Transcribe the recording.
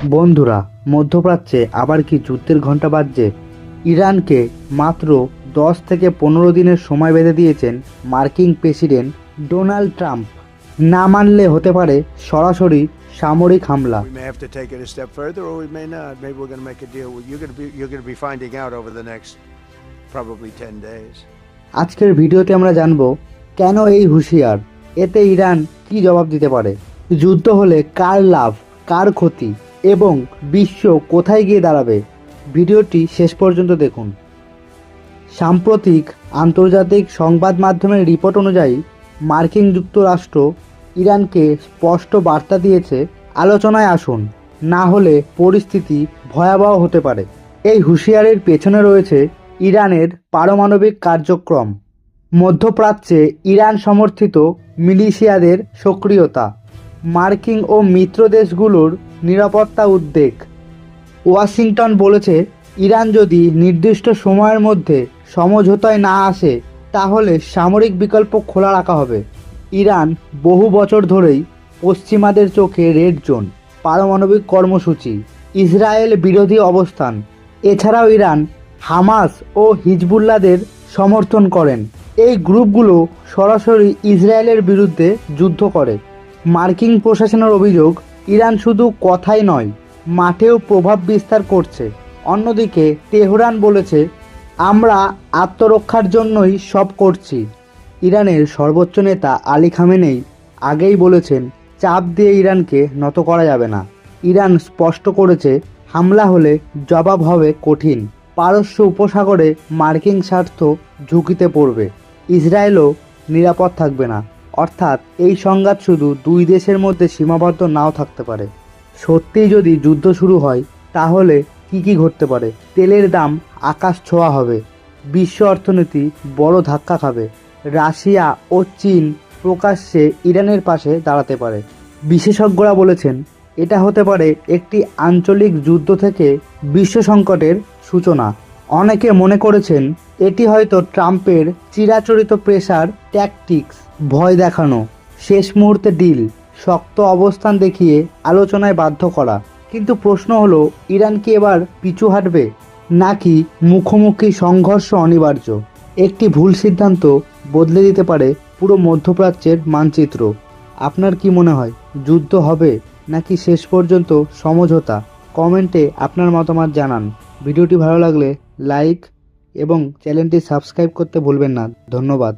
বন্ধুরা, মধ্যপ্রাচ্যে আবার কি যুদ্ধের ঘণ্টা বাজছে? ইরানকে মাত্র 10 থেকে 15 দিনের সময় বেঁধে দিয়েছেন মার্কিন প্রেসিডেন্ট ডোনাল্ড ট্রাম্প। না মানলে হতে পারে সরাসরি সামরিক হামলা। We may have to take it a step further, or we may not. Maybe we're going to make a deal. You're going to be finding out over the next probably 10 days. আজকের ভিডিওতে আমরা জানব কেন এই হুঁশিয়ার, এতে Iran কি জবাব দিতে পারে, যুদ্ধ হলে কার লাভ কার ক্ষতি এবং বিশ্ব কোথায় গিয়ে দাঁড়াবে। ভিডিওটি শেষ পর্যন্ত দেখুন। সাম্প্রতিক আন্তর্জাতিক সংবাদ মাধ্যমের রিপোর্ট অনুযায়ী মার্কিন যুক্তরাষ্ট্র ইরানকে স্পষ্ট বার্তা দিয়েছে, আলোচনায় আসুন, না হলে পরিস্থিতি ভয়াবহ হতে পারে। এই হুঁশিয়ারির পেছনে রয়েছে ইরানের পারমাণবিক কার্যক্রম, মধ্যপ্রাচ্যে ইরান সমর্থিত মিলিশিয়াদের সক্রিয়তা, মার্কিন ও মিত্র দেশগুলোর নিরাপত্তা উদ্বেগ। ওয়াশিংটন বলেছে, ইরান যদি নির্দিষ্ট সময়ের মধ্যে সমঝোতায় না আসে তাহলে সামরিক বিকল্প খোলা রাখা হবে। ইরান বহু বছর ধরেই পশ্চিমাদের চোখে রেড জোন, পারমাণবিক কর্মসূচি, ইসরায়েল বিরোধী অবস্থান। এছাড়াও ইরান হামাস ও হিজবুল্লাহদের সমর্থন করেন। এই গ্রুপগুলো সরাসরি ইসরায়েলের বিরুদ্ধে যুদ্ধ করে। মার্কিন প্রশাসনের অভিযোগ, ইরান শুধু কথাই নয়, মাঠেও প্রভাব বিস্তার করছে। অন্যদিকে তেহরান বলেছে, আমরা আত্মরক্ষার জন্যই সব করছি। ইরানের সর্বোচ্চ নেতা আলী খামেনেই আগেই বলেছেন, চাপ দিয়ে ইরানকে নত করা যাবে না। ইরান স্পষ্ট করেছে, হামলা হলে জবাব হবে কঠিন। পারস্য উপসাগরে মার্কিন স্বার্থ ঝুঁকিতে পড়বে, ইসরায়েলও নিরাপদ থাকবে না। অর্থাৎ এই সংঘাত শুধু দুই দেশের মধ্যে সীমাবদ্ধ নাও থাকতে পারে। সত্যিই যদি যুদ্ধ শুরু হয় তাহলে কি ঘটতে পারে? তেলের দাম আকাশ ছোঁয়া হবে, বিশ্ব অর্থনীতি বড় ধাক্কা খাবে, রাশিয়া ও চীন প্রকাশ্যে ইরানের পাশে দাঁড়াতে পারে। বিশেষজ্ঞরা বলেছেন, এটা হতে পারে একটি আঞ্চলিক যুদ্ধ থেকে বিশ্ব সংকটের সূচনা। অনেকে মনে করেছেন এটি হয়তো ট্রাম্পের চিরাচরিত প্রেসার ট্যাকটিক্স, ভয় দেখানো, শেষ মুহূর্তে ডিল, শক্ত অবস্থান দেখিয়ে আলোচনায় বাধ্য করা। কিন্তু প্রশ্ন হলো, ইরান কি এবার পিছু হাঁটবে, নাকি মুখোমুখি সংঘর্ষ অনিবার্য? একটি ভুল সিদ্ধান্ত বদলে দিতে পারে পুরো মধ্যপ্রাচ্যের মানচিত্র। আপনার কি মনে হয়, যুদ্ধ হবে নাকি শেষ পর্যন্ত সমঝোতা? কমেন্টে আপনার মতামত জানান। ভিডিওটি ভালো লাগলে লাইক এবং চ্যানেলটি সাবস্ক্রাইব করতে ভুলবেন না। ধন্যবাদ।